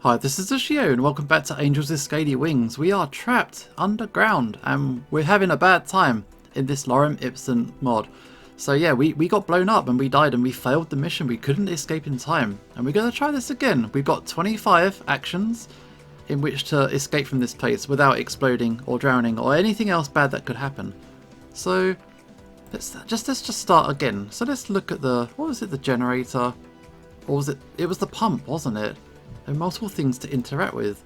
Hi, this is Ashio and welcome back to Angels with Scaly Wings. We are trapped underground and we're having a bad time in this Lorem Ipsun't mod. So yeah, we got blown up and we died and we failed the mission. We couldn't escape in time. And we're going to try this again. We've got 25 actions in which to escape from this place without exploding or drowning or anything else bad that could happen. So let's just start again. So let's look at the, what was it, the generator? Or was it, it was the pump, wasn't it? There are multiple things to interact with.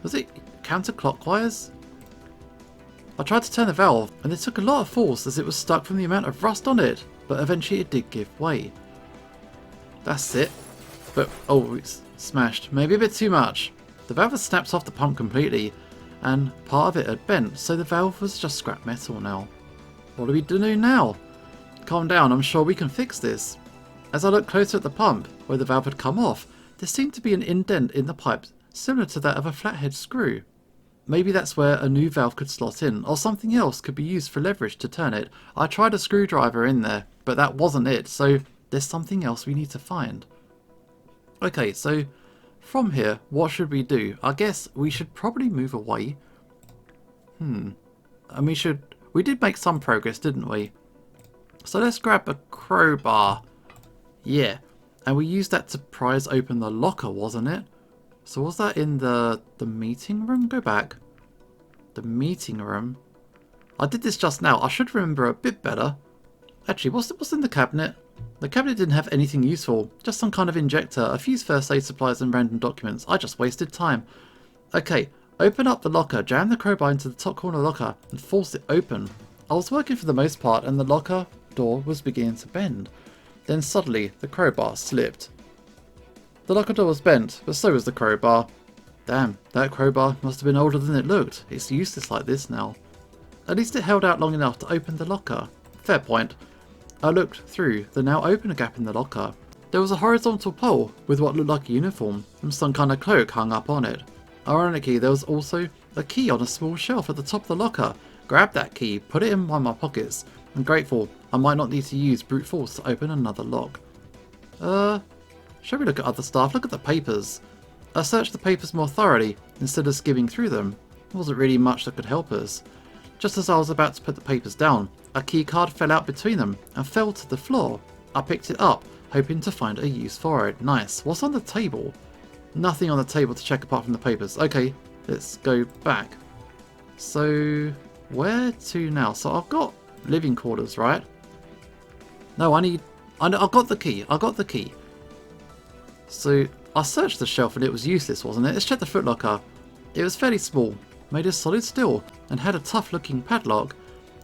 Was it counterclockwise? I tried to turn the valve and it took a lot of force as it was stuck from the amount of rust on it, but eventually it did give way. That's it. But, oh, it's smashed. Maybe a bit too much. The valve had snapped off the pump completely and part of it had bent, so the valve was just scrap metal now. What do we do now? Calm down, I'm sure we can fix this. As I looked closer at the pump, where the valve had come off, there seemed to be an indent in the pipe similar to that of a flathead screw. Maybe that's where a new valve could slot in, or something else could be used for leverage to turn it. I tried a screwdriver in there, but that wasn't it, so there's something else we need to find. Okay, so from here, what should we do? I guess we should probably move away. And we did make some progress, didn't we? So let's grab a crowbar. Yeah. And we used that to prise open the locker, wasn't it? So was that in the meeting room? Go back. The meeting room. I did this just now. I should remember a bit better. Actually, what's in the cabinet? The cabinet didn't have anything useful. Just some kind of injector, a few first aid supplies and random documents. I just wasted time. Okay, open up the locker, jam the crowbar into the top corner of the locker and force it open. I was working for the most part and the locker door was beginning to bend. Then suddenly, the crowbar slipped. The locker door was bent, but so was the crowbar. Damn, that crowbar must have been older than it looked. It's useless like this now. At least it held out long enough to open the locker. Fair point. I looked through the now open gap in the locker. There was a horizontal pole with what looked like a uniform and some kind of cloak hung up on it. Ironically, there was also a key on a small shelf at the top of the locker. Grabbed that key, put it in one of my pockets. I'm grateful I might not need to use brute force to open another lock. Shall we look at other stuff? Look at the papers. I searched the papers more thoroughly instead of skimming through them. There wasn't really much that could help us. Just as I was about to put the papers down, a key card fell out between them and fell to the floor. I picked it up, hoping to find a use for it. Nice. What's on the table? Nothing on the table to check apart from the papers. Okay, let's go back. So, where to now? So I've got living quarters, right? No, I got the key. I got the key. So I searched the shelf and it was useless, wasn't it? Let's check the footlocker. It was fairly small, made of solid steel, and had a tough looking padlock.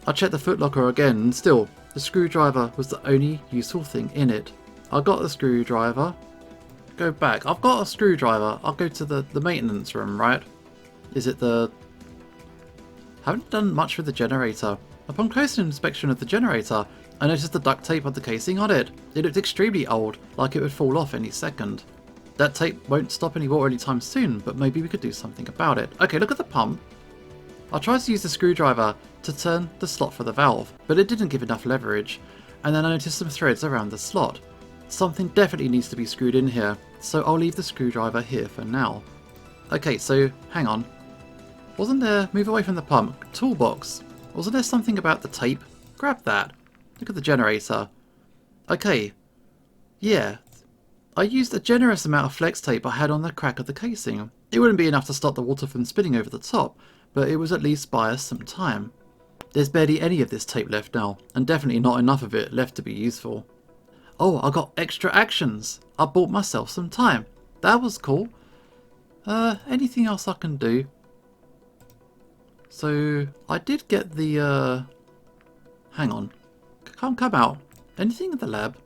I checked the footlocker again and still, the screwdriver was the only useful thing in it. I got the screwdriver. Go back. I've got a screwdriver. I'll go to the maintenance room, right? Is it the... Haven't done much with the generator. Upon closer inspection of the generator, I noticed the duct tape on the casing on it. It looked extremely old, like it would fall off any second. That tape won't stop any water anytime soon, but maybe we could do something about it. Okay, look at the pump. I tried to use the screwdriver to turn the slot for the valve, but it didn't give enough leverage, and then I noticed some threads around the slot. Something definitely needs to be screwed in here, so I'll leave the screwdriver here for now. Okay, so hang on. Wasn't there, move away from the pump, toolbox? Wasn't there something about the tape? Grab that. Look at the generator. Okay. Yeah. I used a generous amount of flex tape I had on the crack of the casing. It wouldn't be enough to stop the water from spilling over the top, but it would at least buy us some time. There's barely any of this tape left now, and definitely not enough of it left to be useful. Oh, I got extra actions. I bought myself some time. That was cool. Anything else I can do? So, I did get the, hang on. Can't come out. Anything in the lab?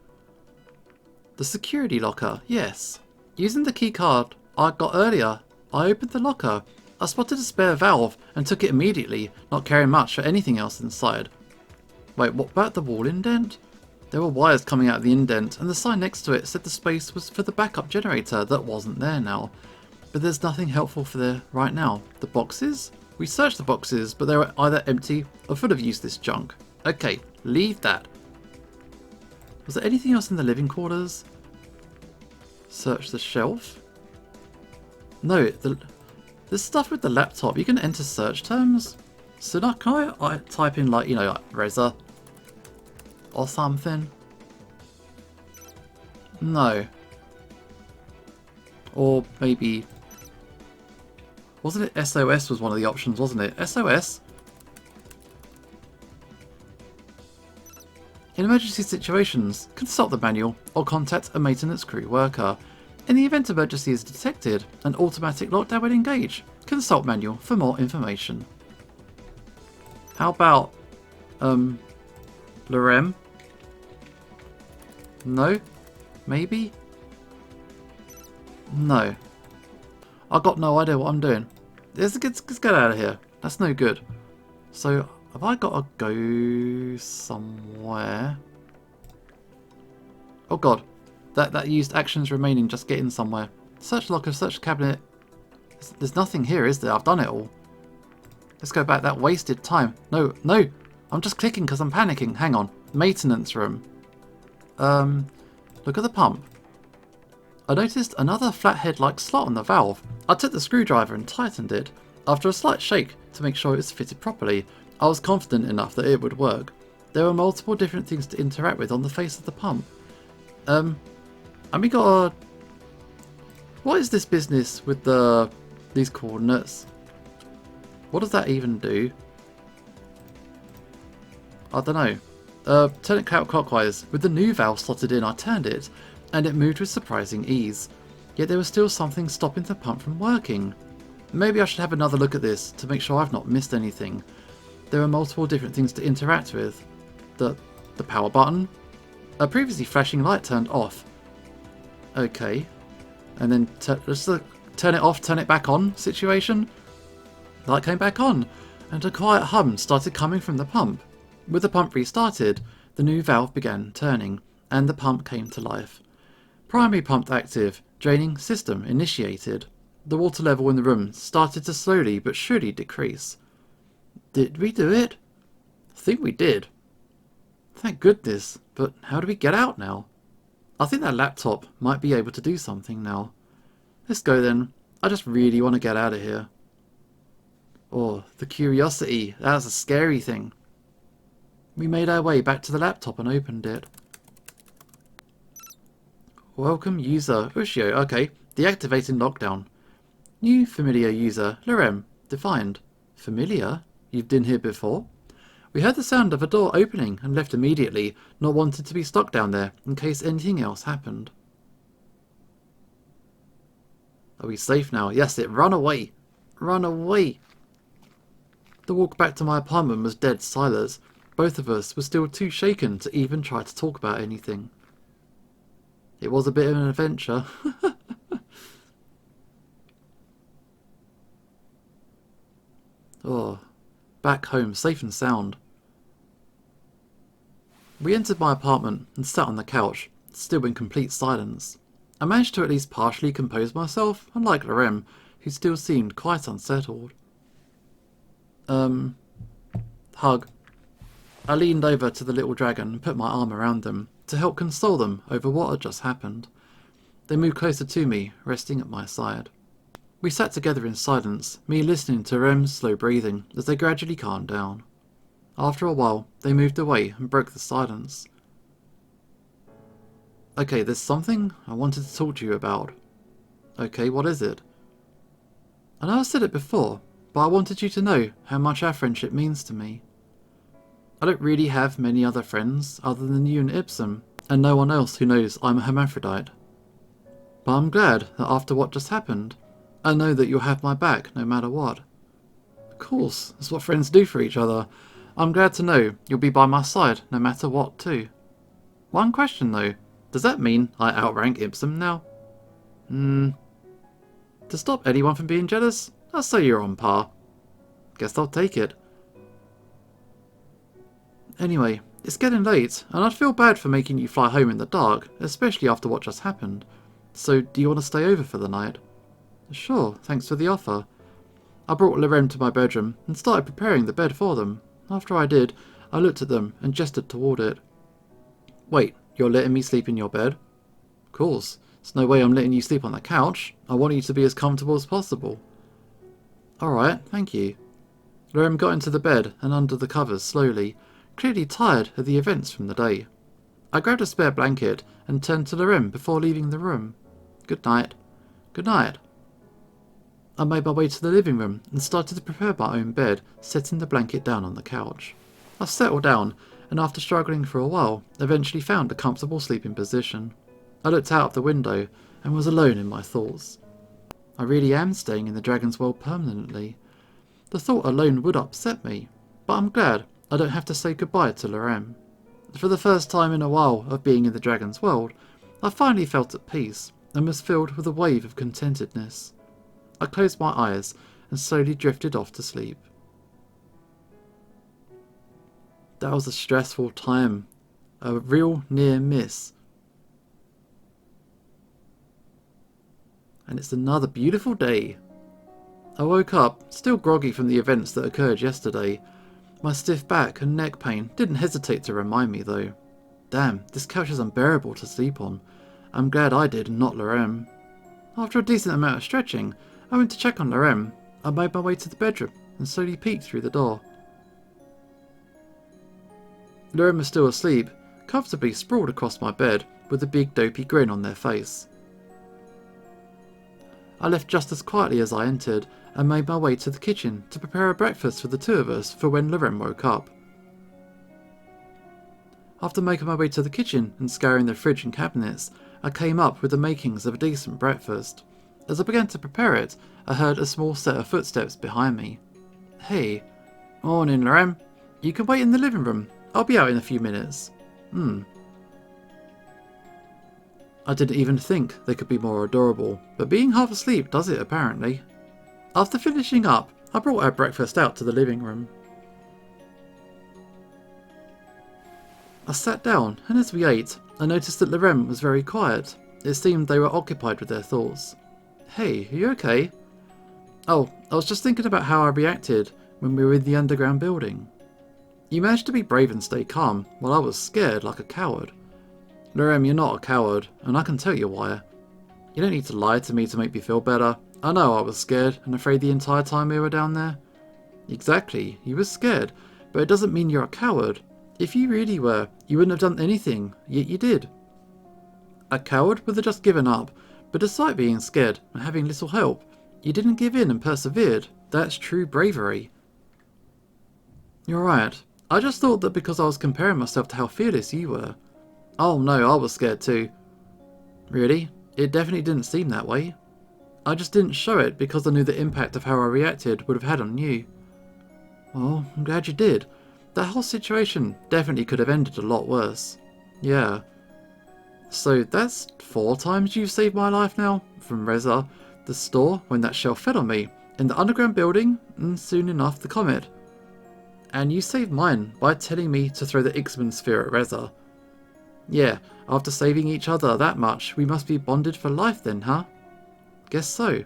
The security locker, yes. Using the key card I got earlier, I opened the locker. I spotted a spare valve and took it immediately, not caring much for anything else inside. Wait, what about the wall indent? There were wires coming out of the indent, and the sign next to it said the space was for the backup generator that wasn't there now. But there's nothing helpful for there right now. The boxes? We searched the boxes, but they were either empty or full of useless junk. Okay, leave that. Was there anything else in the living quarters? Search the shelf. No, the stuff with the laptop, you can enter search terms. So now can I type in like, you know, like Reza or something? No. Or maybe, wasn't it SOS was one of the options, wasn't it? SOS? In emergency situations, consult the manual or contact a maintenance crew worker. In the event emergency is detected, an automatic lockdown will engage. Consult manual for more information. How about, Lorem? No? Maybe? No. I've got no idea what I'm doing. Let's get out of here. That's no good. So, have I got to go somewhere? Oh god. That used actions remaining, just getting somewhere. Search locker, search cabinet. There's nothing here, is there? I've done it all. Let's go back. That wasted time. No, no. I'm just clicking because I'm panicking. Hang on. Maintenance room. Look at the pump. I noticed another flathead-like slot on the valve. I took the screwdriver and tightened it. After a slight shake to make sure it was fitted properly, I was confident enough that it would work. There were multiple different things to interact with on the face of the pump. And we got a... What is this business with these coordinates? What does that even do? I don't know. Turn it counterclockwise. With the new valve slotted in, I turned it, and it moved with surprising ease. Yet there was still something stopping the pump from working. Maybe I should have another look at this to make sure I've not missed anything. There are multiple different things to interact with. The power button. A previously flashing light turned off. Okay. And then just the turn it off, turn it back on situation. Light came back on, and a quiet hum started coming from the pump. With the pump restarted, the new valve began turning, and the pump came to life. Primary pump active, draining system initiated. The water level in the room started to slowly but surely decrease. Did we do it? I think we did. Thank goodness, but how do we get out now? I think that laptop might be able to do something now. Let's go then. I just really want to get out of here. Oh, the curiosity. That was a scary thing. We made our way back to the laptop and opened it. Welcome user. Ushio. Okay. Deactivating lockdown. New familiar user. Lorem. Defined. Familiar? You've been here before? We heard the sound of a door opening and left immediately, not wanting to be stuck down there in case anything else happened. Are we safe now? Yes, it. Run away. Run away. The walk back to my apartment was dead silent. Both of us were still too shaken to even try to talk about anything. It was a bit of an adventure. Oh, back home, safe and sound. We entered my apartment and sat on the couch, still in complete silence. I managed to at least partially compose myself, unlike Lorem, who still seemed quite unsettled. Hug. I leaned over to the little dragon and put my arm around them to help console them over what had just happened. They moved closer to me, resting at my side. We sat together in silence, me listening to Rem's slow breathing as they gradually calmed down. After a while, they moved away and broke the silence. Okay, there's something I wanted to talk to you about. Okay, what is it? I know I said it before, but I wanted you to know how much our friendship means to me. I don't really have many other friends other than you and Ipsun't, and no one else who knows I'm a hermaphrodite. But I'm glad that after what just happened, I know that you'll have my back no matter what. Of course, that's what friends do for each other. I'm glad to know you'll be by my side no matter what too. One question though, does that mean I outrank Ipsun't now? To stop anyone from being jealous, I'll say you're on par. Guess I'll take it. Anyway, it's getting late, and I'd feel bad for making you fly home in the dark, especially after what just happened. So, do you want to stay over for the night? Sure, thanks for the offer. I brought Lorem to my bedroom and started preparing the bed for them. After I did, I looked at them and gestured toward it. Wait, you're letting me sleep in your bed? Of course. There's no way I'm letting you sleep on the couch. I want you to be as comfortable as possible. Alright, thank you. Lorem got into the bed and under the covers slowly, clearly tired of the events from the day. I grabbed a spare blanket and turned to Lorem before leaving the room. Good night. Good night. I made my way to the living room and started to prepare my own bed, setting the blanket down on the couch. I settled down and after struggling for a while, eventually found a comfortable sleeping position. I looked out of the window and was alone in my thoughts. I really am staying in the Dragon's World permanently. The thought alone would upset me, but I'm glad I don't have to say goodbye to Lorem. For the first time in a while of being in the Dragon's World, I finally felt at peace and was filled with a wave of contentedness. I closed my eyes and slowly drifted off to sleep. That was a stressful time, a real near miss. And it's another beautiful day. I woke up, still groggy from the events that occurred yesterday. My stiff back and neck pain didn't hesitate to remind me though. Damn, this couch is unbearable to sleep on. I'm glad I did and not Lorem. After a decent amount of stretching, I went to check on Lorem. I made my way to the bedroom and slowly peeked through the door. Lorem was still asleep, comfortably sprawled across my bed with a big dopey grin on their face. I left just as quietly as I entered and made my way to the kitchen to prepare a breakfast for the two of us for when Lorem woke up. After making my way to the kitchen and scouring the fridge and cabinets, I came up with the makings of a decent breakfast. As I began to prepare it, I heard a small set of footsteps behind me. Hey. Morning, Lorem. You can wait in the living room. I'll be out in a few minutes. I didn't even think they could be more adorable, but being half asleep does it apparently. After finishing up, I brought our breakfast out to the living room. I sat down, and as we ate, I noticed that Lorem was very quiet. It seemed they were occupied with their thoughts. Hey, are you okay? Oh, I was just thinking about how I reacted when we were in the underground building. You managed to be brave and stay calm, while I was scared like a coward. Lorem, you're not a coward, and I can tell you why. You don't need to lie to me to make me feel better. I know I was scared and afraid the entire time we were down there. Exactly, you were scared, but it doesn't mean you're a coward. If you really were, you wouldn't have done anything, yet you did. A coward would have just given up, but despite being scared and having little help, you didn't give in and persevered. That's true bravery. You're right. I just thought that because I was comparing myself to how fearless you were. Oh no, I was scared too. Really? It definitely didn't seem that way. I just didn't show it because I knew the impact of how I reacted would have had on you. Well, I'm glad you did. That whole situation definitely could have ended a lot worse. Yeah. So that's 4 times you've saved my life now? From Reza, the store when that shell fell on me, in the underground building, and soon enough the comet. And you saved mine by telling me to throw the Ipsun't sphere at Reza. Yeah, after saving each other that much, we must be bonded for life then, huh? Guess so.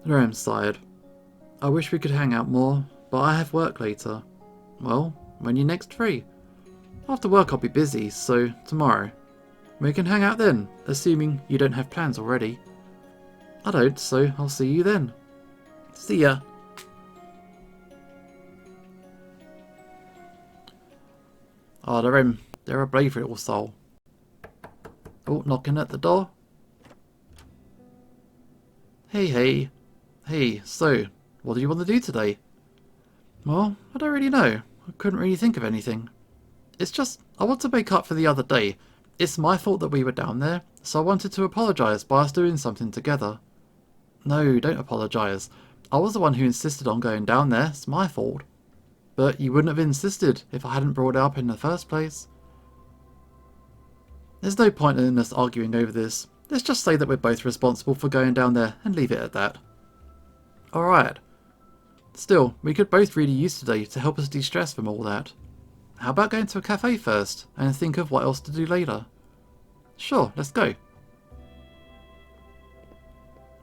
Lorem sighed. I wish we could hang out more, but I have work later. Well, when you're next free? After work I'll be busy, so tomorrow. We can hang out then, assuming you don't have plans already. I don't, so I'll see you then. See ya. Oh, they're a brave little soul. Oh, knocking at the door. Hey. Hey, so, what do you want to do today? Well, I don't really know. I couldn't really think of anything. It's just, I want to make up for the other day. It's my fault that we were down there, so I wanted to apologise by us doing something together. No, don't apologise. I was the one who insisted on going down there. It's my fault. But you wouldn't have insisted if I hadn't brought it up in the first place. There's no point in us arguing over this. Let's just say that we're both responsible for going down there and leave it at that. Alright. Still, we could both really use today to help us de-stress from all that. How about going to a cafe first and think of what else to do later? Sure, let's go.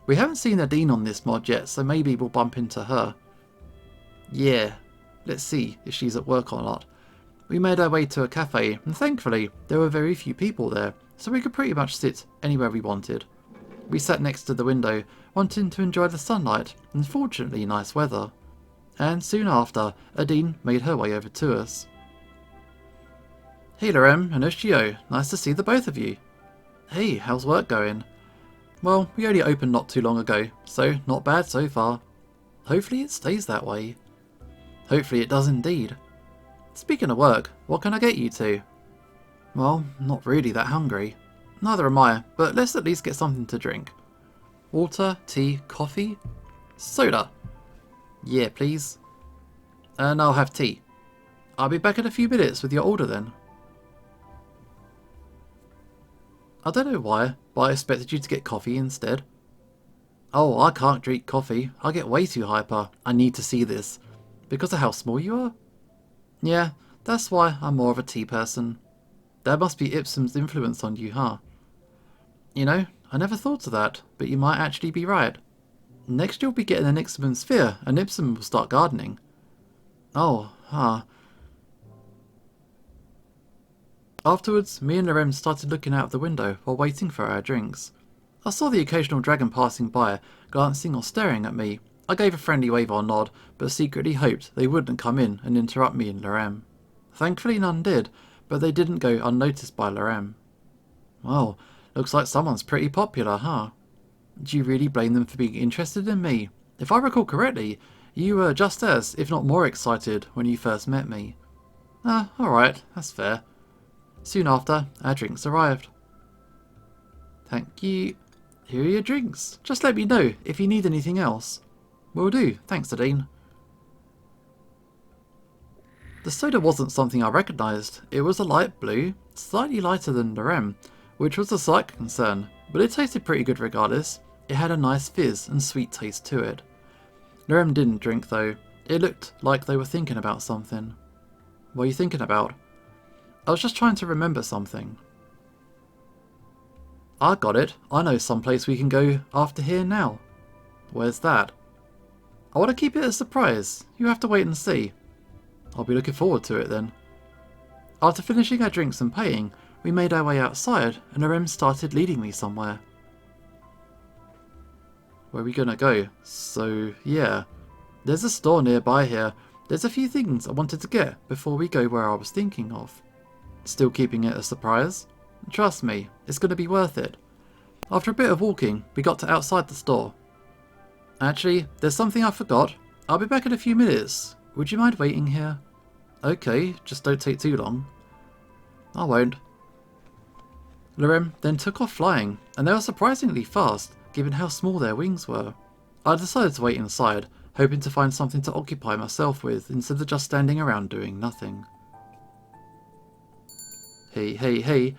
We haven't seen Nadine on this mod yet, so maybe we'll bump into her. Yeah. Let's see if she's at work or not. We made our way to a cafe, and thankfully there were very few people there, so we could pretty much sit anywhere we wanted. We sat next to the window, wanting to enjoy the sunlight and fortunately nice weather. And soon after, Adine made her way over to us. Hey Lorem and Ushio, nice to see the both of you. Hey, how's work going? Well, we only opened not too long ago, so not bad so far. Hopefully it stays that way. Hopefully it does indeed. Speaking of work, what can I get you to? Well, not really that hungry. Neither am I, but let's at least get something to drink. Water, tea, coffee? Soda? Yeah, please. And I'll have tea. I'll be back in a few minutes with your order then. I don't know why, but I expected you to get coffee instead. Oh, I can't drink coffee. I get way too hyper. I need to see this. Because of how small you are? Yeah, that's why I'm more of a tea person. That must be Ipsum's influence on you, huh? You know, I never thought of that, but you might actually be right. Next you'll be getting an Ipsum sphere, and Ipsum will start gardening. Oh, huh. Afterwards, me and Lorem started looking out of the window while waiting for our drinks. I saw the occasional dragon passing by, glancing or staring at me. I gave a friendly wave or nod, but secretly hoped they wouldn't come in and interrupt me and Lorem. Thankfully none did, but they didn't go unnoticed by Lorem. Well, looks like someone's pretty popular, huh? Do you really blame them for being interested in me? If I recall correctly, you were just as, if not more excited when you first met me. Ah, alright, that's fair. Soon after, our drinks arrived. Thank you. Here are your drinks. Just let me know if you need anything else. Will do, thanks Adine. The soda wasn't something I recognised. It was a light blue, slightly lighter than Lorem, which was a slight concern, but it tasted pretty good regardless. It had a nice fizz and sweet taste to it. Lorem didn't drink though. It looked like they were thinking about something. What are you thinking about? I was just trying to remember something. I got it. I know someplace we can go after here now. Where's that? I want to keep it a surprise. You have to wait and see. I'll be looking forward to it then. After finishing our drinks and paying, we made our way outside and Lorem started leading me somewhere. Where are we gonna go? So, yeah. There's a store nearby here. There's a few things I wanted to get before we go where I was thinking of. Still keeping it a surprise? Trust me, it's gonna be worth it. After a bit of walking, we got to outside the store. Actually, there's something I forgot. I'll be back in a few minutes. Would you mind waiting here? Okay, just don't take too long. I won't. Lorem then took off flying, and they were surprisingly fast, given how small their wings were. I decided to wait inside, hoping to find something to occupy myself with instead of just standing around doing nothing. Hey,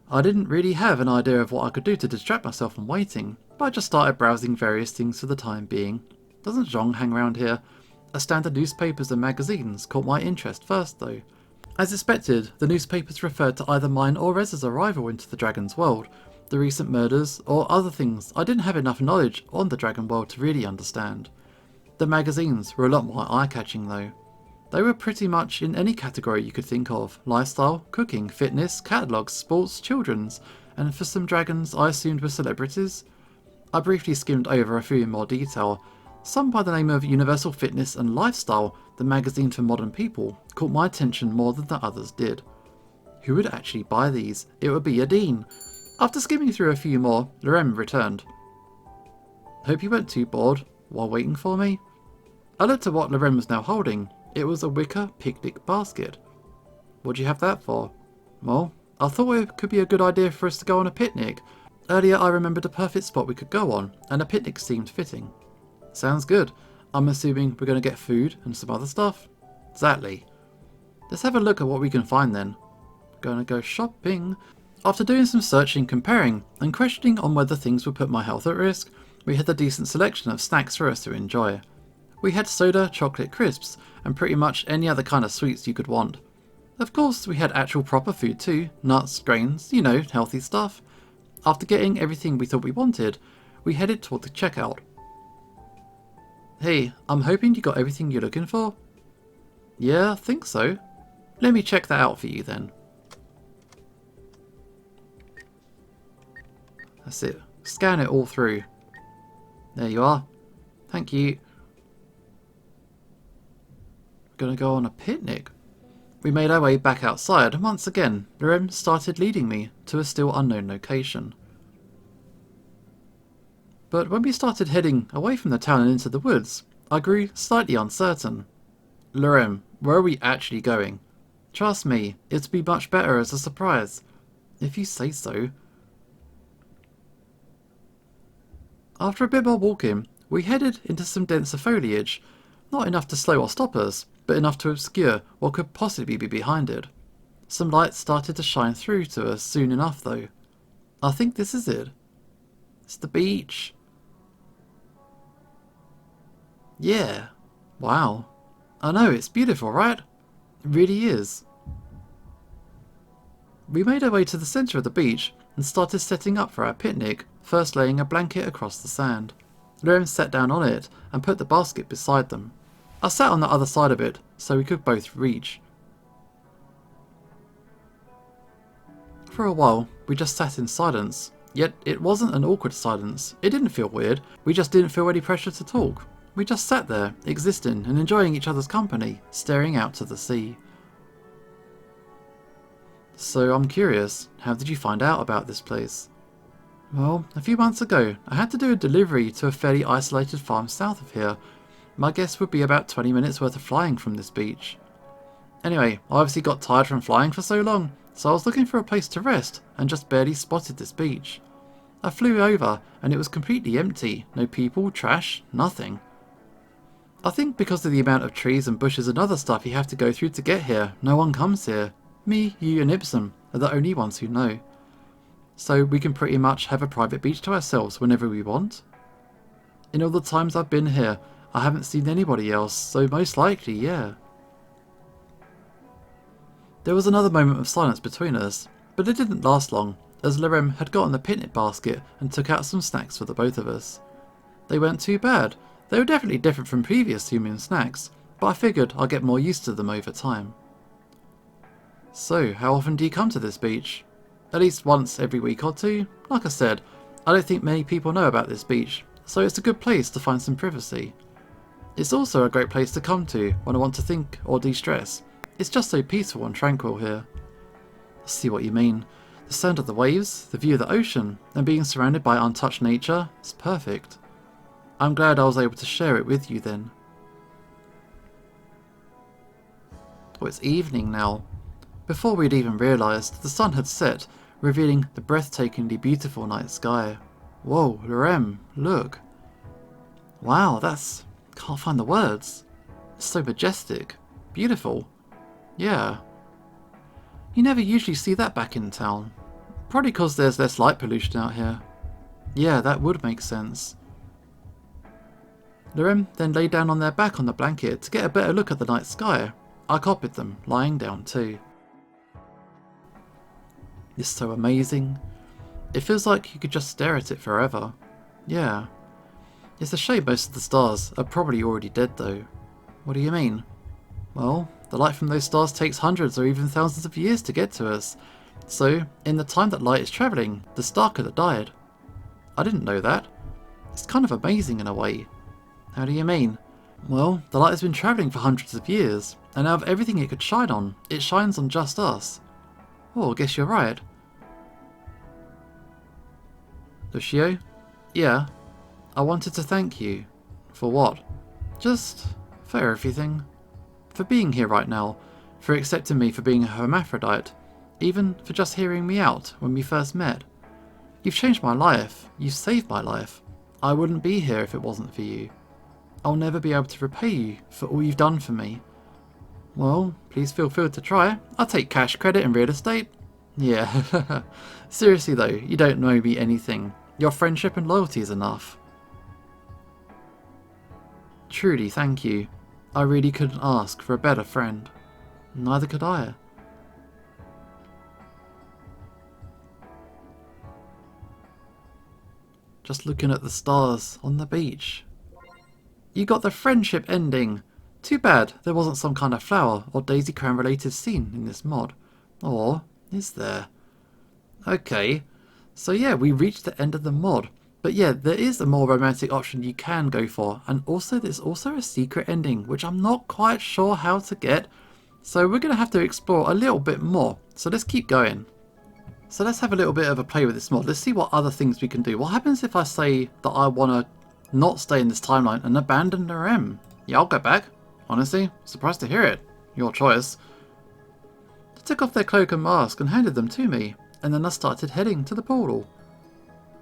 I didn't really have an idea of what I could do to distract myself from waiting, but I just started browsing various things for the time being. Doesn't Zhong hang around here? A stand of newspapers and magazines caught my interest first though. As expected, the newspapers referred to either mine or Rez's arrival into the Dragon's world, the recent murders, or other things I didn't have enough knowledge on the Dragon world to really understand. The magazines were a lot more eye-catching though. They were pretty much in any category you could think of: lifestyle, cooking, fitness, catalogues, sports, children's, and for some dragons I assumed were celebrities. I briefly skimmed over a few in more detail. Some by the name of Universal Fitness and Lifestyle, the magazine for modern people, caught my attention more than the others did. Who would actually buy these? It would be Adine. After skimming through a few more, Lorem returned. Hope you weren't too bored while waiting for me? I looked at what Lorem was now holding. It was a wicker picnic basket. What'd you have that for? Well, I thought it could be a good idea for us to go on a picnic. Earlier I remembered a perfect spot we could go on, and a picnic seemed fitting. Sounds good. I'm assuming we're going to get food and some other stuff? Exactly. Let's have a look at what we can find then. Gonna go shopping. After doing some searching, comparing, and questioning on whether things would put my health at risk, we had a decent selection of snacks for us to enjoy. We had soda, chocolate crisps, and pretty much any other kind of sweets you could want. Of course, we had actual proper food too, nuts, grains, you know, healthy stuff. After getting everything we thought we wanted, we headed toward the checkout. Hey, I'm hoping you got everything you're looking for? Yeah, I think so. Let me check that out for you then. That's it. Scan it all through. There you are. Thank you. We're gonna go on a picnic. We made our way back outside, and once again, Lorem started leading me to a still unknown location. But when we started heading away from the town and into the woods, I grew slightly uncertain. Lorem, where are we actually going? Trust me, it'd be much better as a surprise. If you say so. After a bit more walking, we headed into some denser foliage. Not enough to slow or stop us, but enough to obscure what could possibly be behind it. Some light started to shine through to us soon enough though. I think this is it. It's the beach. Yeah. Wow. I know, it's beautiful, right? It really is. We made our way to the centre of the beach and started setting up for our picnic, first laying a blanket across the sand. Lorem sat down on it and put the basket beside them. I sat on the other side of it so we could both reach. For a while, we just sat in silence, yet it wasn't an awkward silence. It didn't feel weird, we just didn't feel any pressure to talk. We just sat there, existing and enjoying each other's company, staring out to the sea. So I'm curious, how did you find out about this place? Well, a few months ago, I had to do a delivery to a fairly isolated farm south of here. My guess would be about 20 minutes worth of flying from this beach. Anyway, I obviously got tired from flying for so long, so I was looking for a place to rest and just barely spotted this beach. I flew over and it was completely empty, no people, trash, nothing. I think because of the amount of trees and bushes and other stuff you have to go through to get here, no one comes here. Me, you and Ipsun't are the only ones who know. So we can pretty much have a private beach to ourselves whenever we want. In all the times I've been here, I haven't seen anybody else, so most likely, yeah. There was another moment of silence between us, but it didn't last long, as Lorem had gotten the picnic basket and took out some snacks for the both of us. They weren't too bad. They were definitely different from previous human snacks, but I figured I'd get more used to them over time. So, how often do you come to this beach? At least once every week or two. Like I said, I don't think many people know about this beach, so it's a good place to find some privacy. It's also a great place to come to when I want to think or de-stress. It's just so peaceful and tranquil here. I see what you mean. The sound of the waves, the view of the ocean, and being surrounded by untouched nature is perfect. I'm glad I was able to share it with you then. Oh, it's evening now. Before we'd even realised, the sun had set, revealing the breathtakingly beautiful night sky. Whoa, Lorem, look. Wow, that's... can't find the words. It's so majestic. Beautiful. Yeah. You never usually see that back in town. Probably because there's less light pollution out here. Yeah, that would make sense. Lorem then lay down on their back on the blanket to get a better look at the night sky. I copied them, lying down too. It's so amazing. It feels like you could just stare at it forever. Yeah. It's a shame most of the stars are probably already dead though. What do you mean? Well, the light from those stars takes hundreds or even thousands of years to get to us. So, in the time that light is travelling, the star could have died. I didn't know that. It's kind of amazing in a way. How do you mean? Well, the light has been travelling for hundreds of years, and out of everything it could shine on, it shines on just us. Oh, I guess you're right. Lucio? Yeah. I wanted to thank you. For what? Just for everything. For being here right now, for accepting me for being a hermaphrodite, even for just hearing me out when we first met. You've changed my life. You've saved my life. I wouldn't be here if it wasn't for you. I'll never be able to repay you for all you've done for me. Well, please feel free to try. I'll take cash, credit and real estate. Yeah. Seriously though, you don't know me anything. Your friendship and loyalty is enough. Truly, thank you. I really couldn't ask for a better friend. Neither could I. Just looking at the stars on the beach. You got the friendship ending. Too bad there wasn't some kind of flower or daisy crown related scene in this mod. Or is there? Okay, so yeah, we reached the end of the mod. But yeah, there is a more romantic option you can go for, and also there's also a secret ending, which I'm not quite sure how to get. So we're going to have to explore a little bit more. So let's keep going. So let's have a little bit of a play with this mod. Let's see what other things we can do. What happens if I say that I want to not stay in this timeline and abandon Lorem? Yeah, I'll go back. Honestly, surprised to hear it. Your choice. They took off their cloak and mask and handed them to me, and then I started heading to the portal.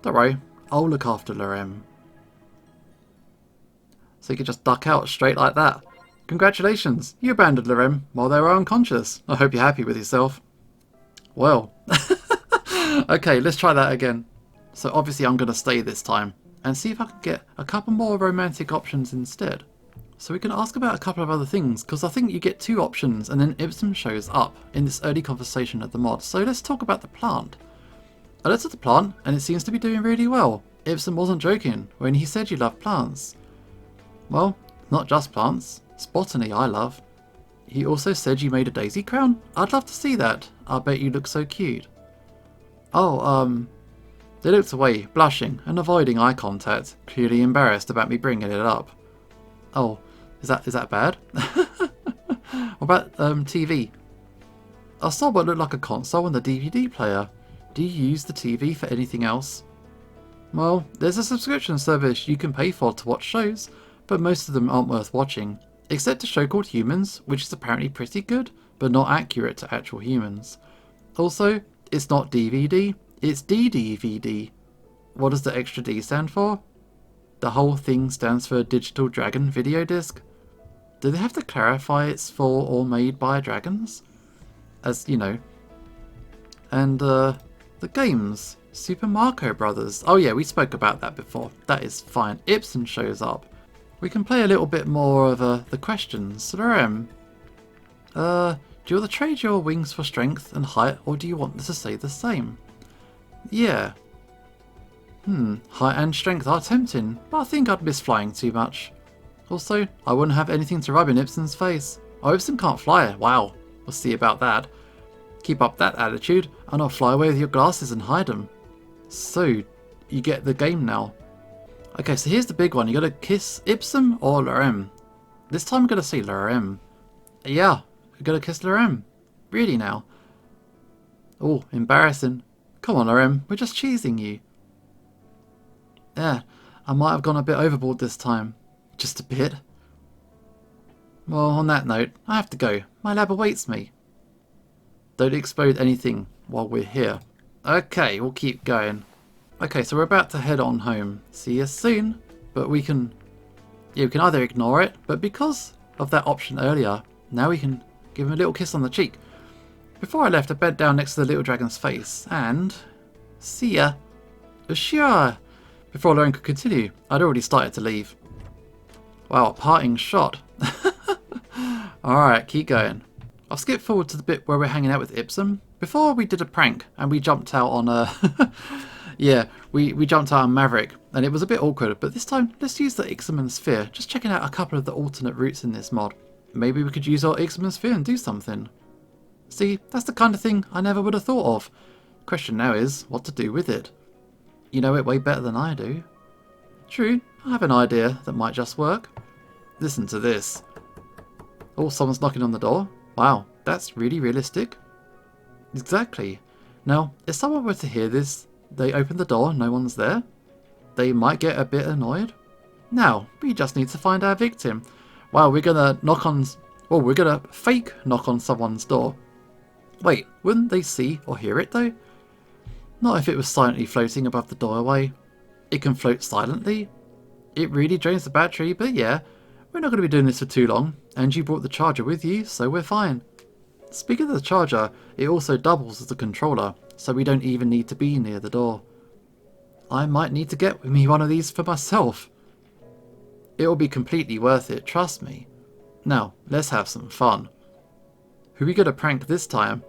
Don't worry, I'll look after Lorem. So you could just duck out straight like that. Congratulations, you abandoned Lorem while they were unconscious. I hope you're happy with yourself. Well, okay, let's try that again. So obviously I'm going to stay this time and see if I can get a couple more romantic options instead. So we can ask about a couple of other things, because I think you get 2 options and then Ipsun't shows up in this early conversation of the mod. So let's talk about the plant. I looked at the plant and it seems to be doing really well. Ipsun't wasn't joking when he said you love plants. Well, not just plants. Botany I love. He also said you made a daisy crown. I'd love to see that. I bet you look so cute. Oh, they looked away, blushing and avoiding eye contact, clearly embarrassed about me bringing it up. Oh, is that bad? What about TV? I saw what looked like a console and the DVD player. Do you use the TV for anything else? Well, there's a subscription service you can pay for to watch shows, but most of them aren't worth watching. Except a show called Humans, which is apparently pretty good, but not accurate to actual humans. Also, it's not DVD, it's DDVD. What does the extra D stand for? The whole thing stands for Digital Dragon Video Disc. Do they have to clarify it's for or made by dragons? As you know. And the games. Super Mario Brothers. Oh yeah, we spoke about that before. That is fine. Ipsun't shows up. We can play a little bit more of the questions. Lorem, do you want to trade your wings for strength and height, or do you want to stay the same? Yeah. Height and strength are tempting, but I think I'd miss flying too much. Also, I wouldn't have anything to rub in Ipsunt's face. Oh, Ipsun't can't fly. Wow. We'll see about that. Keep up that attitude, and I'll fly away with your glasses and hide them. So, you get the game now. Okay, so here's the big one. You gotta kiss Ipsun't or Lorem. This time I'm gonna say Lorem. Yeah, you gotta kiss Lorem. Really now? Oh, embarrassing. Come on, Lorem, we're just cheesing you. Yeah, I might have gone a bit overboard this time. Just a bit. Well, on that note, I have to go. My lab awaits me. Don't explode anything while we're here. Okay, we'll keep going. Okay, so we're about to head on home. See you soon. But we can either ignore it, but because of that option earlier, now we can give him a little kiss on the cheek. Before I left, I bent down next to the little dragon's face and... see ya. Sure. Before Lorem could continue, I'd already started to leave. Wow, a parting shot. Alright, keep going. I'll skip forward to the bit where we're hanging out with Ipsun't. Before we did a prank and we jumped out on a... yeah, we jumped out on Maverick and it was a bit awkward, but this time let's use the Ipsun't sphere, just checking out a couple of the alternate routes in this mod. Maybe we could use our Ipsun't sphere and do something. See, that's the kind of thing I never would have thought of. Question now is, what to do with it? You know it way better than I do. True, I have an idea that might just work. Listen to this. Oh, someone's knocking on the door. Wow, that's really realistic. Exactly. Now, if someone were to hear this, they open the door, no one's there, they might get a bit annoyed. Now, we just need to find our victim. Wow, we're gonna we're gonna fake knock on someone's door. Wait, wouldn't they see or hear it though? Not if it was silently floating above the doorway. It can float silently. It really drains the battery, but yeah, we're not going to be doing this for too long, and you brought the charger with you, so we're fine. Speaking of the charger, it also doubles as a controller, so we don't even need to be near the door. I might need to get me one of these for myself. It will be completely worth it, trust me. Now, let's have some fun. Who are we going to prank this time?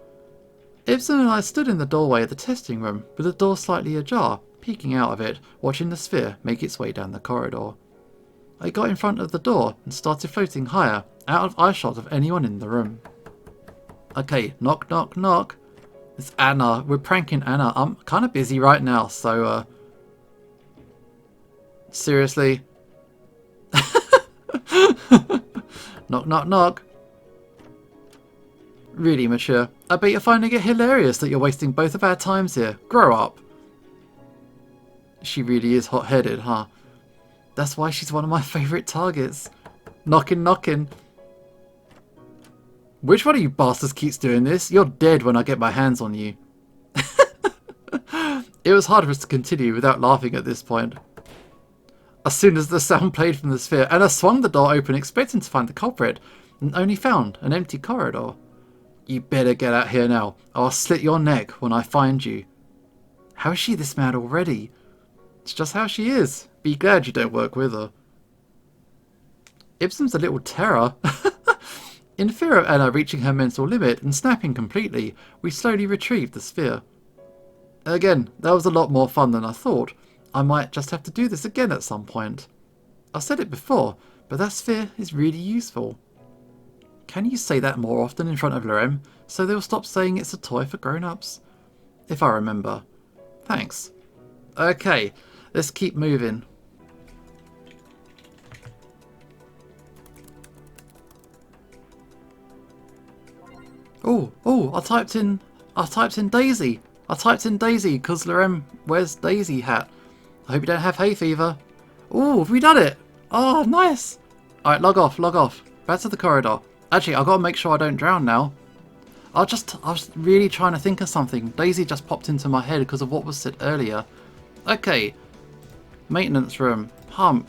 Ipsun't and I stood in the doorway of the testing room, with the door slightly ajar, peeking out of it, watching the sphere make its way down the corridor. I got in front of the door and started floating higher, out of eyeshot of anyone in the room. Okay, knock, knock, knock. It's Anna. We're pranking Anna. I'm kind of busy right now, so, seriously? Knock, knock, knock. Really mature. I bet you're finding it hilarious that you're wasting both of our times here. Grow up. She really is hot-headed, huh? That's why she's one of my favourite targets. Knocking, knocking. Which one of you bastards keeps doing this? You're dead when I get my hands on you. It was hard for us to continue without laughing at this point. As soon as the sound played from the sphere, Anna swung the door open expecting to find the culprit, and only found an empty corridor. You better get out here now, or I'll slit your neck when I find you. How is she this mad already? It's just how she is. Be glad you don't work with her. Ipsum's a little terror. In fear of Anna reaching her mental limit and snapping completely, we slowly retrieved the sphere. Again, that was a lot more fun than I thought. I might just have to do this again at some point. I've said it before, but that sphere is really useful. Can you say that more often in front of Lorem, so they'll stop saying it's a toy for grown-ups? If I remember. Thanks. Okay, let's keep moving. Oh, I typed in Daisy. I typed in Daisy because Lorem wears Daisy hat. I hope you don't have hay fever. Oh, have we done it? Oh, nice. Alright, log off. Back to the corridor. Actually, I've got to make sure I don't drown now. I was really trying to think of something. Daisy just popped into my head because of what was said earlier. Okay. Maintenance room. Pump.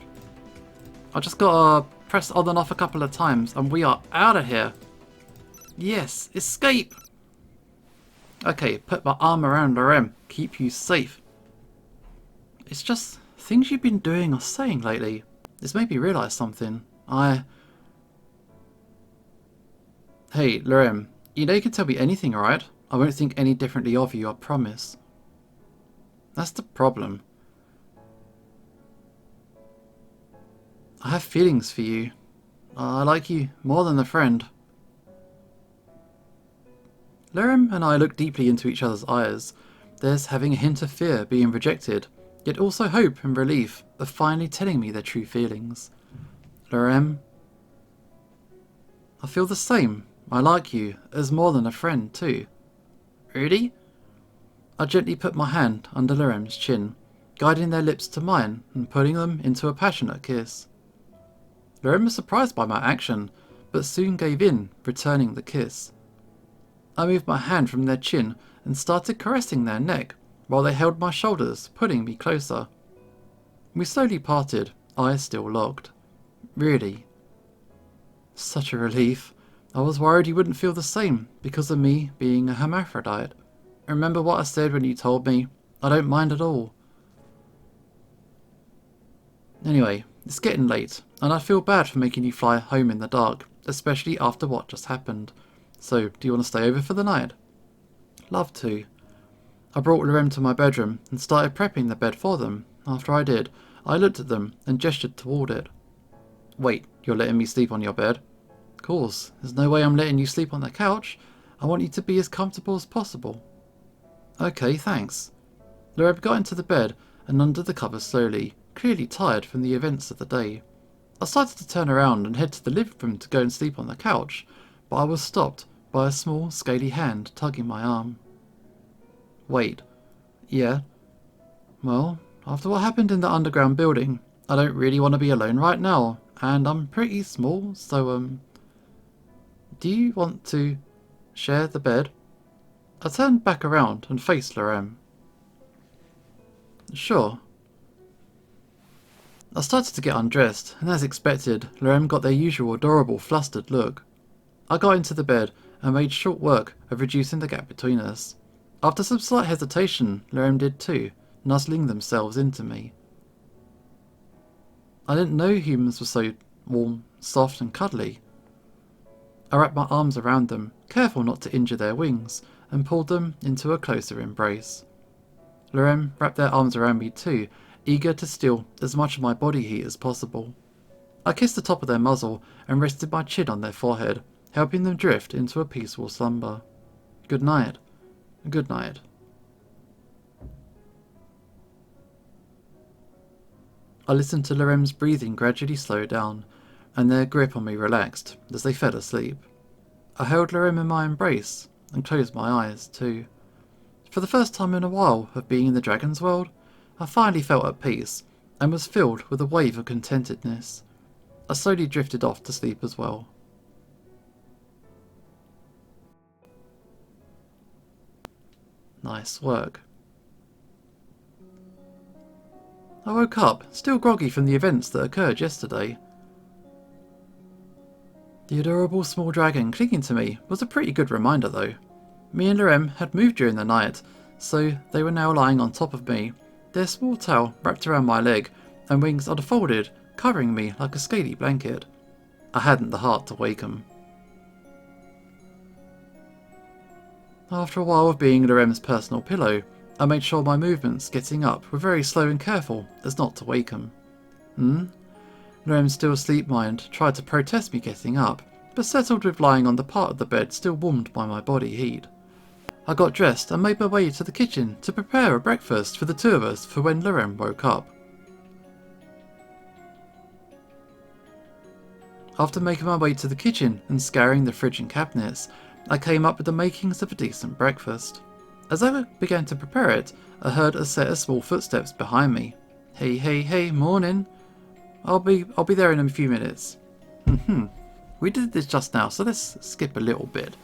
I just got to press on and off a couple of times and we are out of here. Yes, escape. Okay, put my arm around Lorem. Keep you safe. It's just things you've been doing or saying lately. This made me realise something. Hey, Lorem, you know you can tell me anything, right? I won't think any differently of you, I promise. That's the problem. I have feelings for you. I like you more than a friend. Lorem and I look deeply into each other's eyes. There's having a hint of fear being rejected, yet also hope and relief of finally telling me their true feelings. Lorem, I feel the same. I like you, as more than a friend too. Really? I gently put my hand under Lorem's chin, guiding their lips to mine and pulling them into a passionate kiss. Lorem was surprised by my action, but soon gave in, returning the kiss. I moved my hand from their chin and started caressing their neck, while they held my shoulders, pulling me closer. We slowly parted, eyes still locked. Really. Such a relief. I was worried you wouldn't feel the same because of me being a hermaphrodite. Remember what I said when you told me? I don't mind at all. Anyway, it's getting late, and I feel bad for making you fly home in the dark, especially after what just happened. So, do you want to stay over for the night? Love to. I brought Lorem to my bedroom and started prepping the bed for them. After I did, I looked at them and gestured toward it. Wait, you're letting me sleep on your bed? Of course, there's no way I'm letting you sleep on the couch. I want you to be as comfortable as possible. Okay, thanks. Lorem got into the bed and under the covers slowly, clearly tired from the events of the day. I started to turn around and head to the living room to go and sleep on the couch, but I was stopped by a small, scaly hand tugging my arm. Wait. Yeah? Well, after what happened in the underground building, I don't really want to be alone right now, and I'm pretty small, so, do you want to share the bed? I turned back around and faced Lorem. Sure. I started to get undressed, and as expected, Lorem got their usual adorable flustered look. I got into the bed and made short work of reducing the gap between us. After some slight hesitation, Lorem did too, nuzzling themselves into me. I didn't know humans were so warm, soft and cuddly. I wrapped my arms around them, careful not to injure their wings, and pulled them into a closer embrace. Lorem wrapped their arms around me too, eager to steal as much of my body heat as possible. I kissed the top of their muzzle and rested my chin on their forehead, helping them drift into a peaceful slumber. Good night. Good night. I listened to Lorem's breathing gradually slow down, and their grip on me relaxed as they fell asleep. I held Lorem in my embrace and closed my eyes too. For the first time in a while of being in the dragon's world, I finally felt at peace and was filled with a wave of contentedness. I slowly drifted off to sleep as well. Nice work. I woke up, still groggy from the events that occurred yesterday. The adorable small dragon clinging to me was a pretty good reminder though. Me and Lorem had moved during the night, so they were now lying on top of me, their small tail wrapped around my leg and wings unfolded, covering me like a scaly blanket. I hadn't the heart to wake them. After a while of being Lorem's personal pillow, I made sure my movements getting up were very slow and careful as not to wake him. Lorem's still asleep-mind tried to protest me getting up, but settled with lying on the part of the bed still warmed by my body heat. I got dressed and made my way to the kitchen to prepare a breakfast for the two of us for when Lorem woke up. After making my way to the kitchen and scouring the fridge and cabinets, I came up with the makings of a decent breakfast. As I began to prepare it, I heard a set of small footsteps behind me. Hey, hey, hey, morning. I'll be there in a few minutes. We did this just now, so let's skip a little bit.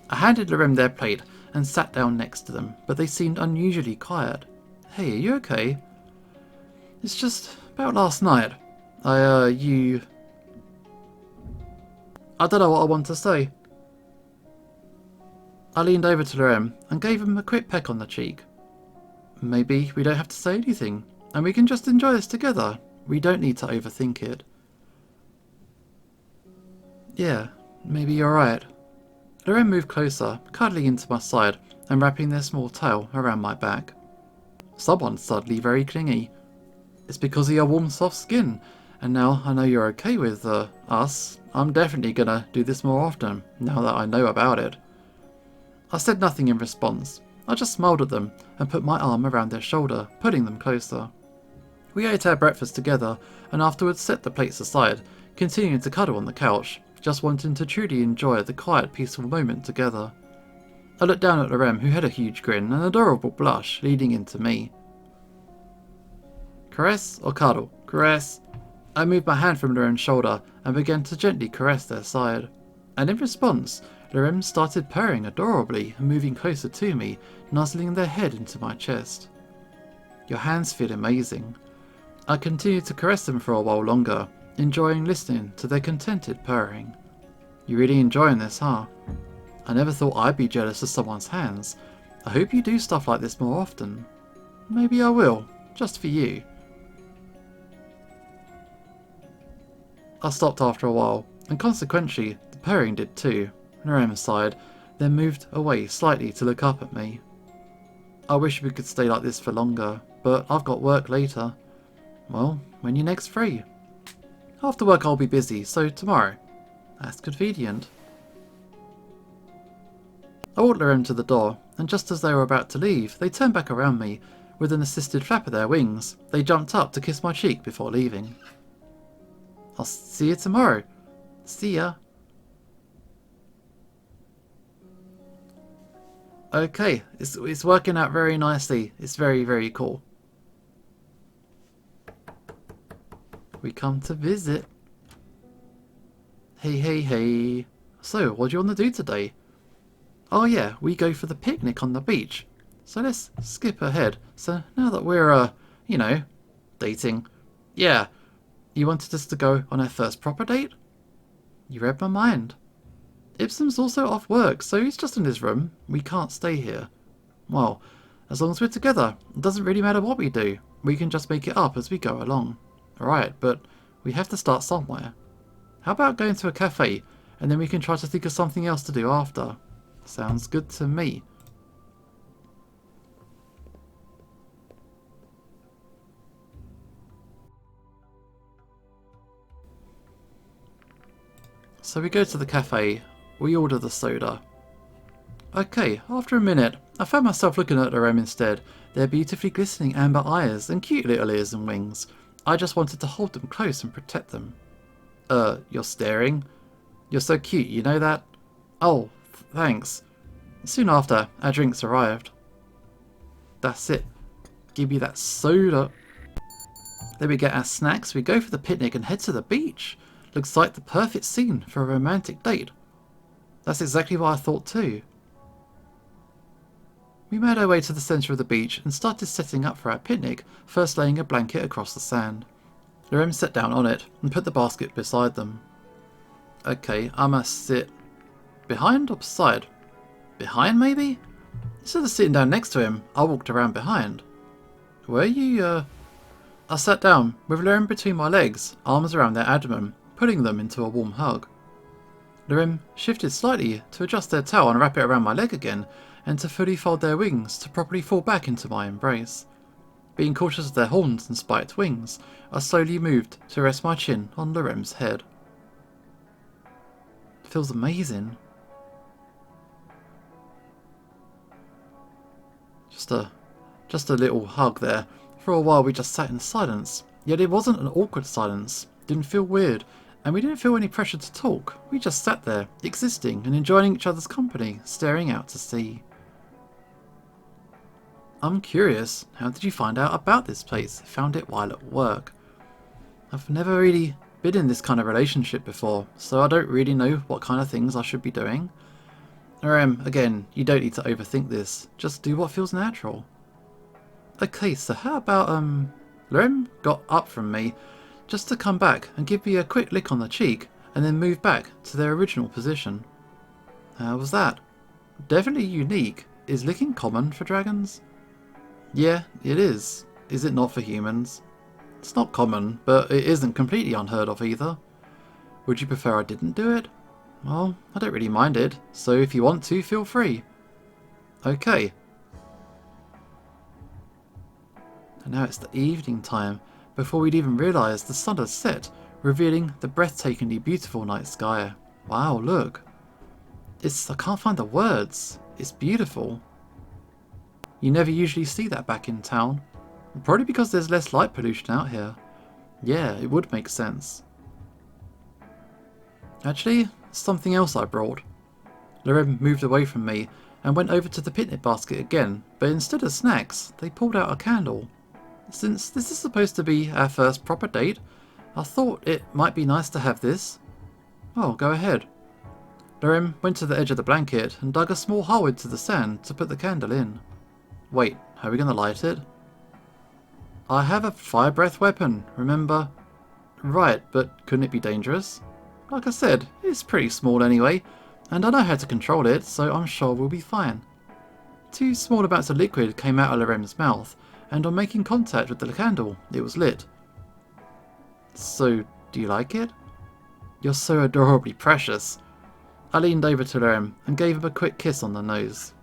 I handed Lorem their plate and sat down next to them, but they seemed unusually quiet. Hey, are you okay? It's just about last night. I don't know what I want to say. I leaned over to Lorem and gave him a quick peck on the cheek. Maybe we don't have to say anything, and we can just enjoy this together. We don't need to overthink it. Yeah, maybe you're right. Lorem moved closer, cuddling into my side and wrapping their small tail around my back. Someone's suddenly very clingy. It's because of your warm, soft skin, and now I know you're okay with us. I'm definitely gonna do this more often, now that I know about it. I said nothing in response. I just smiled at them and put my arm around their shoulder, pulling them closer. We ate our breakfast together and afterwards set the plates aside, continuing to cuddle on the couch, just wanting to truly enjoy the quiet, peaceful moment together. I looked down at Lorem, who had a huge grin and an adorable blush leading into me. Caress or cuddle? Caress. I moved my hand from Lorem's shoulder and began to gently caress their side. And in response, Lorem started purring adorably and moving closer to me, nuzzling their head into my chest. Your hands feel amazing. I continued to caress them for a while longer, enjoying listening to their contented purring. You're really enjoying this, huh? I never thought I'd be jealous of someone's hands. I hope you do stuff like this more often. Maybe I will, just for you. I stopped after a while, and consequently, the purring did too. Lorem sighed, then moved away slightly to look up at me. I wish we could stay like this for longer, but I've got work later. Well, when you're next free? After work I'll be busy, so tomorrow. That's convenient. I walked Lorem to the door, and just as they were about to leave, they turned back around me. With an assisted flap of their wings, they jumped up to kiss my cheek before leaving. I'll see you tomorrow. See ya. Okay, it's working out very nicely. It's very, very cool. We come to visit. Hey, hey, hey. So, what do you want to do today? Oh yeah, we go for the picnic on the beach. So let's skip ahead. So now that we're, dating. Yeah, you wanted us to go on our first proper date? You read my mind. Ipsum's also off work, so he's just in his room. We can't stay here. Well, as long as we're together, it doesn't really matter what we do. We can just make it up as we go along. Alright, but we have to start somewhere. How about going to a cafe, and then we can try to think of something else to do after? Sounds good to me. So we go to the cafe, we order the soda. Okay, after a minute, I found myself looking at Lorem instead, their beautifully glistening amber eyes and cute little ears and wings. I just wanted to hold them close and protect them. You're staring? You're so cute, you know that? Oh, thanks. Soon after, our drinks arrived. That's it. Give me that soda. Then we get our snacks, we go for the picnic and head to the beach. Looks like the perfect scene for a romantic date. That's exactly what I thought too. We made our way to the centre of the beach and started setting up for our picnic, first laying a blanket across the sand. Lorem sat down on it and put the basket beside them. Okay, I must sit behind or beside? Behind maybe? Instead of sitting down next to him, I walked around behind. Were you, I sat down, with Lorem between my legs, arms around their abdomen, pulling them into a warm hug. Lorem shifted slightly to adjust their towel and wrap it around my leg again, and to fully fold their wings to properly fall back into my embrace. Being cautious of their horns and spiked wings, I slowly moved to rest my chin on Lorem's head. It feels amazing. Just a little hug there. For a while we just sat in silence, yet it wasn't an awkward silence. Didn't feel weird, and we didn't feel any pressure to talk. We just sat there, existing and enjoying each other's company, staring out to sea. I'm curious, how did you find out about this place? Found it while at work. I've never really been in this kind of relationship before, so I don't really know what kind of things I should be doing. Again, you don't need to overthink this, just do what feels natural. Okay, so how about, Lorem got up from me, just to come back and give me a quick lick on the cheek, and then move back to their original position. How was that? Definitely unique. Is licking common for dragons? Yeah, it is. Is it not for humans? It's not common, but it isn't completely unheard of either. Would you prefer I didn't do it? Well, I don't really mind it, so if you want to, feel free. Okay. And now it's the evening time, before we'd even realised the sun had set, revealing the breathtakingly beautiful night sky. Wow, look. I can't find the words. It's beautiful. You never usually see that back in town. Probably because there's less light pollution out here. Yeah, it would make sense. Actually, something else I brought. Lorem moved away from me and went over to the picnic basket again, but instead of snacks, they pulled out a candle. Since this is supposed to be our first proper date, I thought it might be nice to have this. Oh, go ahead. Lorem went to the edge of the blanket and dug a small hole into the sand to put the candle in. Wait, are we going to light it? I have a fire breath weapon, remember? Right, but couldn't it be dangerous? Like I said, it's pretty small anyway, and I know how to control it, so I'm sure we'll be fine. 2 small amounts of liquid came out of Lorem's mouth, and on making contact with the candle, it was lit. So, do you like it? You're so adorably precious. I leaned over to Lorem and gave him a quick kiss on the nose.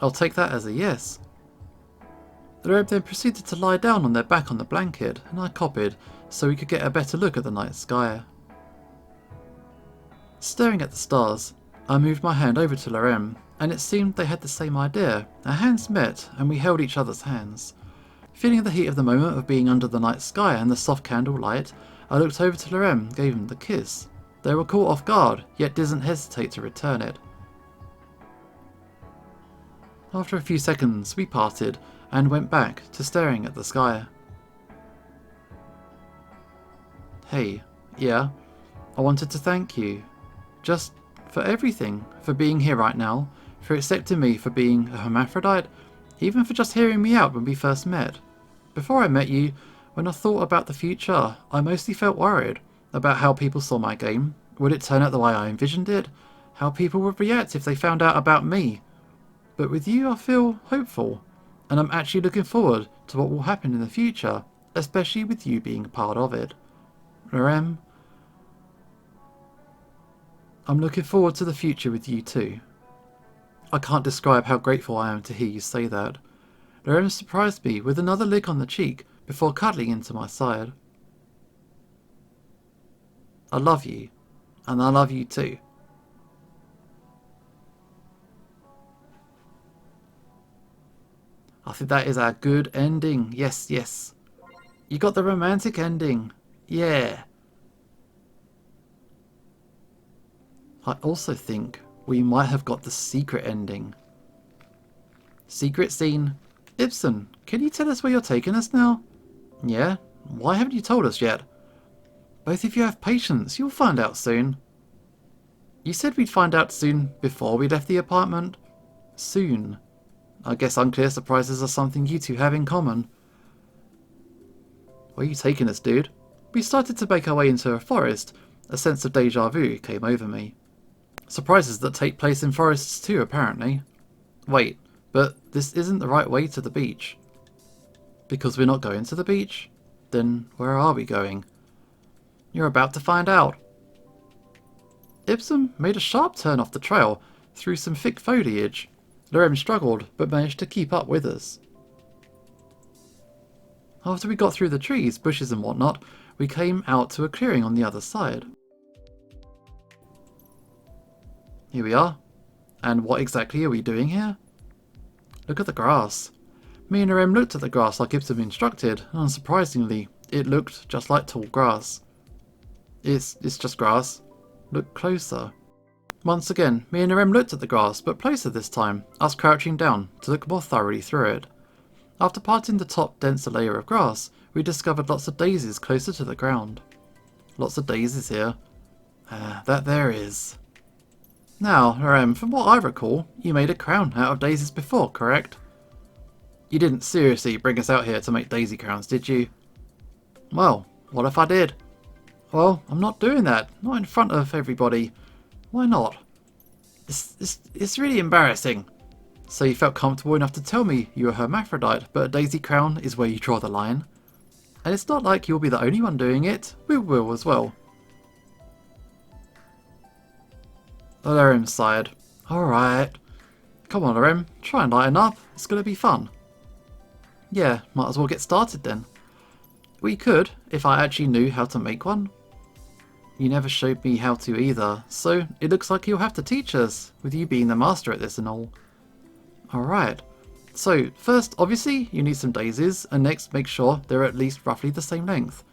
I'll take that as a yes. Lorem then proceeded to lie down on their back on the blanket, and I copied so we could get a better look at the night sky. Staring at the stars, I moved my hand over to Lorem, and it seemed they had the same idea. Our hands met, and we held each other's hands. Feeling the heat of the moment of being under the night sky and the soft candle light, I looked over to Lorem and gave him the kiss. They were caught off guard, yet didn't hesitate to return it. After a few seconds, we parted and went back to staring at the sky. Hey, yeah, I wanted to thank you. Just for everything, for being here right now, for accepting me for being a hermaphrodite, even for just hearing me out when we first met. Before I met you, when I thought about the future, I mostly felt worried about how people saw my game. Would it turn out the way I envisioned it? How people would react if they found out about me? But with you, I feel hopeful, and I'm actually looking forward to what will happen in the future, especially with you being a part of it. Lorem, I'm looking forward to the future with you too. I can't describe how grateful I am to hear you say that. Lorem surprised me with another lick on the cheek before cuddling into my side. I love you. And I love you too. I think that is our good ending. Yes, yes. You got the romantic ending. Yeah. I also think we might have got the secret ending. Secret scene. Ipsun't, can you tell us where you're taking us now? Yeah? Why haven't you told us yet? Both of you have patience. You'll find out soon. You said we'd find out soon before we left the apartment. Soon. I guess unclear surprises are something you two have in common. Where are you taking us, dude? We started to make our way into a forest. A sense of deja vu came over me. Surprises that take place in forests too, apparently. Wait, but this isn't the right way to the beach. Because we're not going to the beach? Then where are we going? You're about to find out. Ipsun't made a sharp turn off the trail through some thick foliage. Lorem struggled, but managed to keep up with us. After we got through the trees, bushes and whatnot, we came out to a clearing on the other side. Here we are. And what exactly are we doing here? Look at the grass. Me and Lorem looked at the grass like Ipsun't instructed, and unsurprisingly, it looked just like tall grass. It's just grass. Look closer. Once again, me and Lorem looked at the grass, but closer this time, us crouching down to look more thoroughly through it. After parting the top denser layer of grass, we discovered lots of daisies closer to the ground. Lots of daisies here. That there is. Now, Lorem, from what I recall, you made a crown out of daisies before, correct? You didn't seriously bring us out here to make daisy crowns, did you? Well, what if I did? Well, I'm not doing that. Not in front of everybody. Why not? It's really embarrassing. So you felt comfortable enough to tell me you were hermaphrodite, but a daisy crown is where you draw the line. And it's not like you'll be the only one doing it. We will as well. Lorem sighed. Alright. Come on, Lorem. Try and lighten up. It's going to be fun. Yeah, might as well get started then. We could, if I actually knew how to make one. You never showed me how to either, so it looks like you'll have to teach us, with you being the master at this and all. Alright. So, first, obviously, you need some daisies, and next, make sure they're at least roughly the same length.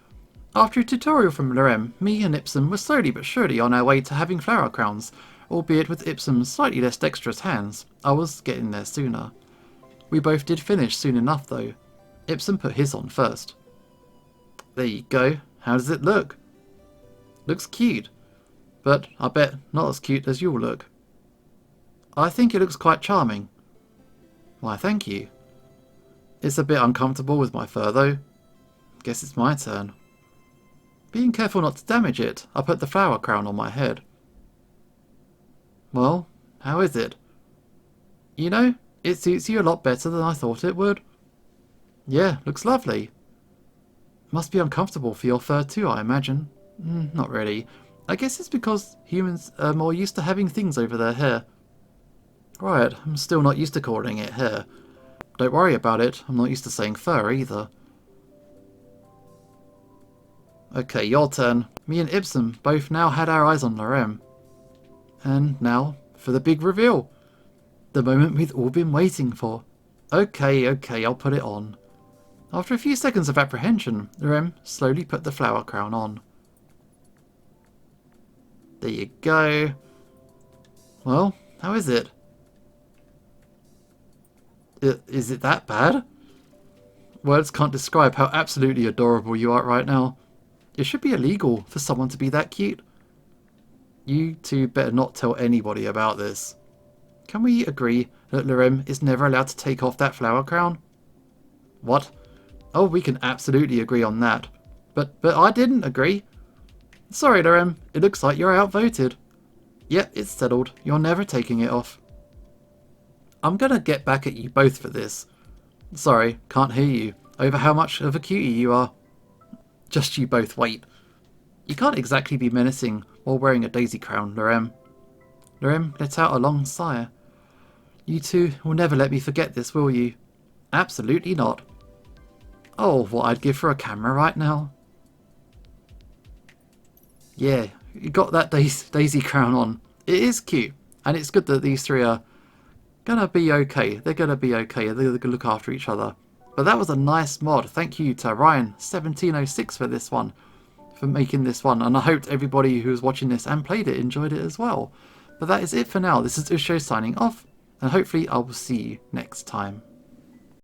After a tutorial from Lorem, me and Ipsun't were slowly but surely on our way to having flower crowns, albeit with Ipsunt's slightly less dexterous hands. I was getting there sooner. We both did finish soon enough though. Ipsun't put his on first. There you go. How does it look? Looks cute, but I bet not as cute as you'll look. I think it looks quite charming. Why, thank you. It's a bit uncomfortable with my fur though. Guess it's my turn. Being careful not to damage it, I put the flower crown on my head. Well, how is it? You know, it suits you a lot better than I thought it would. Yeah, looks lovely. Must be uncomfortable for your fur too, I imagine. Not really. I guess it's because humans are more used to having things over their hair. Right, I'm still not used to calling it hair. Don't worry about it, I'm not used to saying fur either. Okay, your turn. Me and Ipsun't both now had our eyes on Lorem. And now, for the big reveal. The moment we've all been waiting for. Okay, I'll put it on. After a few seconds of apprehension, Lorem slowly put the flower crown on. There you go. Well, how is it? Is it that bad? Words can't describe how absolutely adorable you are right now. It should be illegal for someone to be that cute. You two better not tell anybody about this. Can we agree that Lorem is never allowed to take off that flower crown? What? Oh, we can absolutely agree on that. But I didn't agree. Sorry, Lorem. It looks like you're outvoted. Yep, it's settled. You're never taking it off. I'm gonna get back at you both for this. Sorry, can't hear you. Over how much of a cutie you are. Just you both wait. You can't exactly be menacing while wearing a daisy crown, Lorem. Lorem let out a long sigh. You two will never let me forget this, will you? Absolutely not. Oh, what I'd give for a camera right now. Yeah, you got that daisy crown on. It is cute, and it's good that these three are gonna be okay. They're gonna be okay. They're gonna look after each other. But that was a nice mod. Thank you to Ryan1706 for this one, for making this one. And I hope everybody who was watching this and played it enjoyed it as well. But that is it for now. This is Usho signing off, and hopefully I will see you next time.